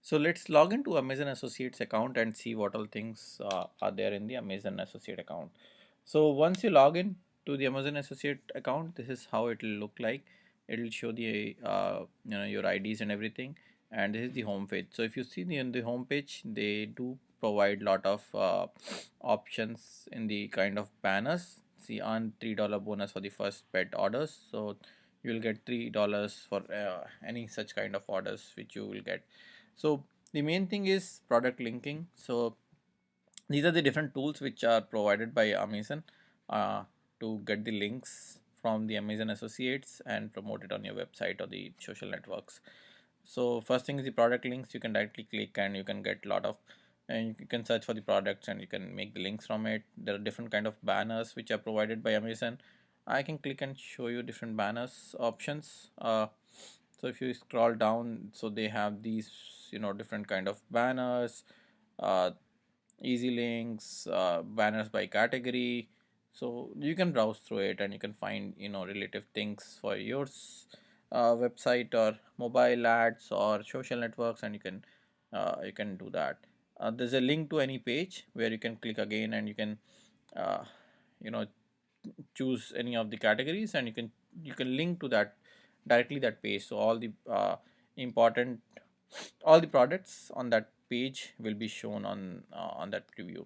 So let's log into Amazon Associates account and see what all things are there in the Amazon Associate account. So once you log in to the Amazon Associate account, this is how it will look like. It will show the your IDs and everything, and this is the home page. So if you see in the home page, they do provide lot of options in the kind of banners. See, earn $3 bonus for the first pet orders. So you will get $3 for any such kind of orders which you will get. So the main thing is product linking. So these are the different tools which are provided by Amazon uh, to get the links from the Amazon associates and promote it on your website or the social networks. So first thing is the product links. You can directly click and you can get a lot of, and you can search for the products and you can make the links from it. There are different kind of banners which are provided by Amazon. I can click and show you different banners options. So if you scroll down, so they have these different kind of banners, uh, easy links, banners by category. So you can browse through it and you can find relative things for yours website or mobile ads or social networks, and you can do that. There's a link to any page where you can click again and you can uh, you know choose any of the categories, and you can link to that directly that page. So all the important all the products on that page will be shown on that preview.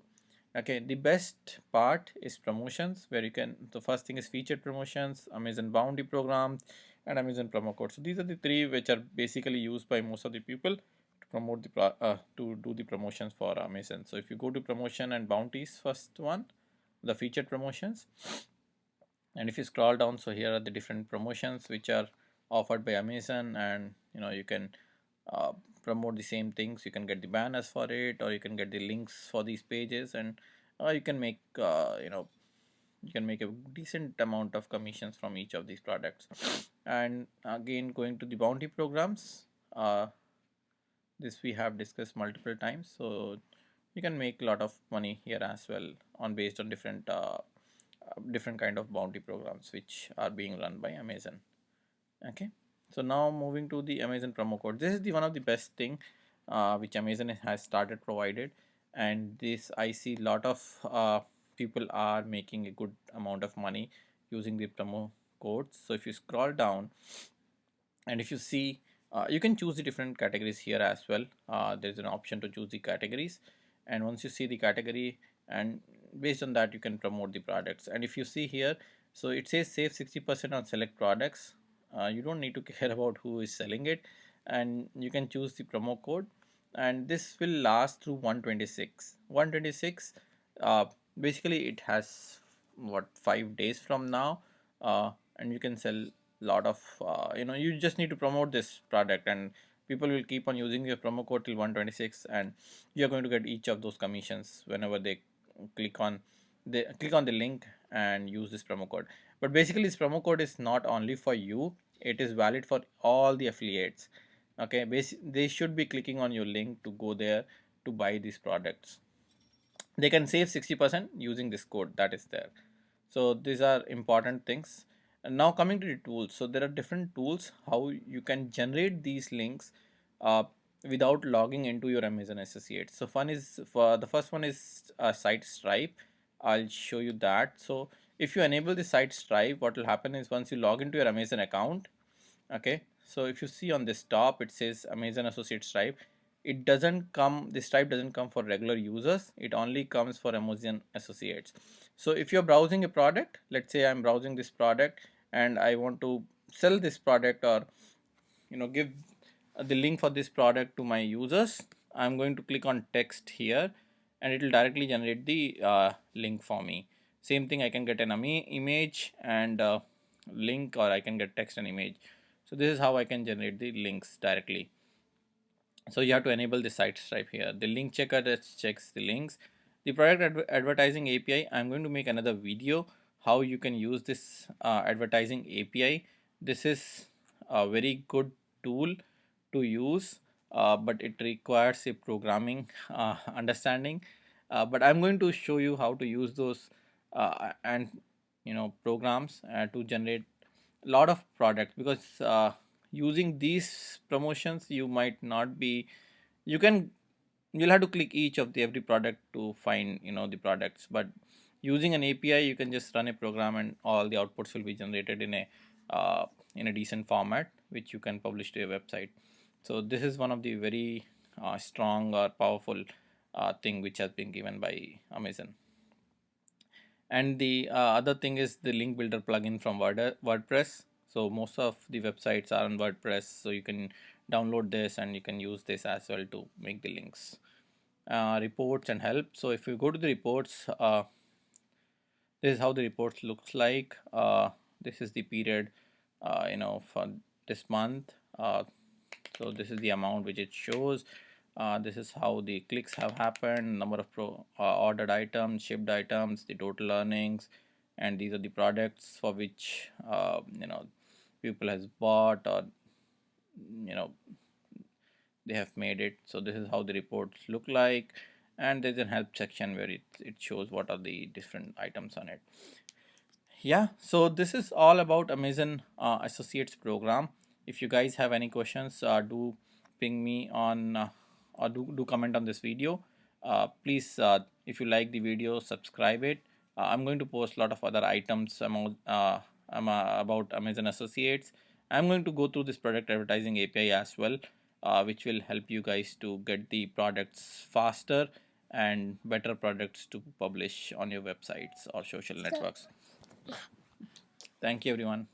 Okay, the best part is promotions, where you can, the first thing is featured promotions, Amazon bounty programs, and Amazon promo code. So these are the three which are basically used by most of the people to promote to do the promotions for Amazon. So if you go to promotion and bounties, first one, the featured promotions, and if you scroll down, so here are the different promotions which are offered by Amazon, and you can uh, promote the same things. You can get the banners for it, or you can get the links for these pages, and you can make you can make a decent amount of commissions from each of these products. And again, going to the bounty programs, this we have discussed multiple times. So you can make a lot of money here as well, on based on different kind of bounty programs which are being run by Amazon. Okay, so now moving to the Amazon promo code. This is the one of the best thing which Amazon has started provided, and this I see lot of people are making a good amount of money using the promo codes. So if you scroll down and if you see, you can choose the different categories here as well. There's an option to choose the categories, and once you see the category, and based on that you can promote the products. And if you see here, so it says save 60% on select products. You don't need to care about who is selling it, and you can choose the promo code, and this will last through 126. Basically it has what, 5 days from now, and you can sell lot of you just need to promote this product, and people will keep on using your promo code till 126, and you're going to get each of those commissions whenever click on they click on the link and use this promo code. But basically this promo code is not only for you, it is valid for all the affiliates. Okay, they should be clicking on your link to go there to buy these products. They can save 60% using this code that is there. So these are important things. And now coming to the tools, so there are different tools how you can generate these links uh, without logging into your Amazon associates. So fun is for the first one is site stripe. I'll show you that. So if you enable the site stripe, what will happen is once you log into your Amazon account, okay, so if you see on this top it says Amazon associate stripe. It doesn't come, this stripe doesn't come for regular users, it only comes for Amazon associates. So if you're browsing a product, let's say I'm browsing this product and I want to sell this product, or give the link for this product to my users, I'm going to click on text here, and it will directly generate the link for me. Same thing, I can get an image and link, or I can get text and image. So this is how I can generate the links directly. So you have to enable the site stripe here. The link checker that checks the links. The product advertising API, I'm going to make another video how you can use this advertising API. This is a very good tool to use, but it requires a programming understanding. But I'm going to show you how to use those and programs to generate lot of products, because using these promotions you might not be You can, you'll have to click each of the every product to find, the products. But using an API, you can just run a program and all the outputs will be generated in a decent format, which you can publish to your website. So this is one of the very strong or powerful thing which has been given by Amazon. And the other thing is the link builder plugin from WordPress. So most of the websites are on WordPress, so you can download this and you can use this as well to make the links. Reports and help. So if you go to the reports, this is how the reports looks like. This is the period, for this month. So this is the amount which it shows. This is how the clicks have happened, number of ordered items, shipped items, the total earnings, and these are the products for which people has bought, or you know they have made it. So this is how the reports look like, and there's a help section where it shows what are the different items on it. Yeah, so this is all about Amazon Associates program. If you guys have any questions, do ping me on, or do comment on this video. Please, if you like the video, subscribe it. I'm going to post a lot of other items about Amazon Associates. I'm going to go through this product advertising API as well, which will help you guys to get the products faster and better products to publish on your websites or social networks. Thank you, everyone.